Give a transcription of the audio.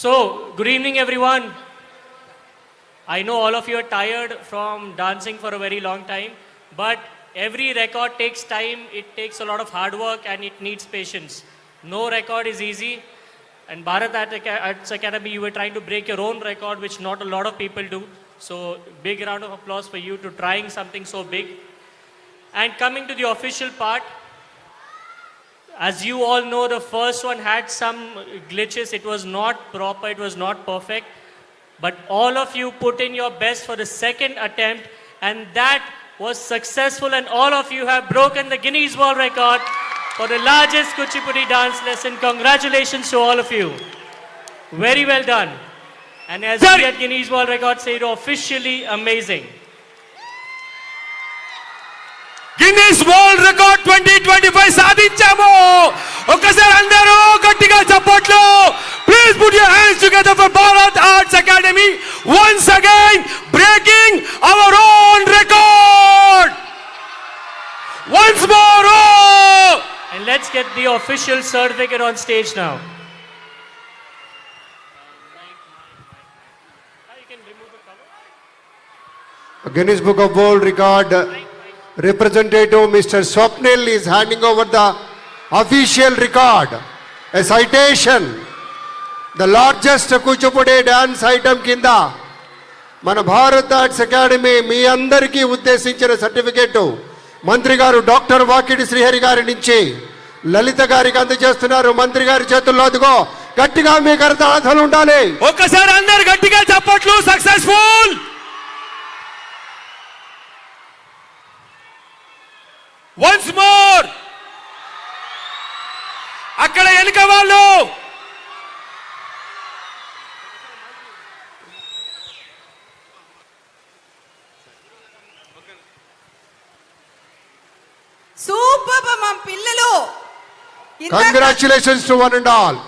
So, good evening everyone. I know all of you are tired from dancing for a very long time, but every record takes time, it takes a lot of hard work and it needs patience. No record is easy. And Bharat Arts Academy, you were trying to break your own record, which not a lot of people do. So, big round of applause for you to trying something so big. And coming to the official part, as you all know, the first one had some glitches. It was not proper, it was not perfect. But all of you put in your best for the second attempt, and that was successful, and all of you have broken the Guinness World Record for the largest Kuchipudi dance lesson. Congratulations to all of you. Very well done. And as we at Guinness World Record say, you're officially amazing. Guinness world record 2025 సాధించాము. ఒక్కసారి అందరూ గట్టిగా చప్పట్లు. Please put your hands together for Bharat arts academy once again breaking our own record. Once more. And let's get the official certificate on stage now. Guinness Book of World Record representative Mr. Swapnil is handing over the official record, a citation, the largest Kuchipudi dance item kinda మన Bharat arts academy మీ అందరికీ ఉద్దేశించిన certificate మంత్రి గారు doctor Vakiti Srihari గారి నుంచి లలిత గారికి అందజేస్తున్నారు. మంత్రి గారి చేతుల్లో అదిగో గట్టిగా మీ కరతాళాలు ఉండాలి. ఒక్కసారి అందరు గట్టిగా చప్పట్లు. సక్సెస్ఫుల్. Once more. అక్కడ వెనుక వాళ్ళు సూపర్ మా పిల్లలు. Congratulations to one and all.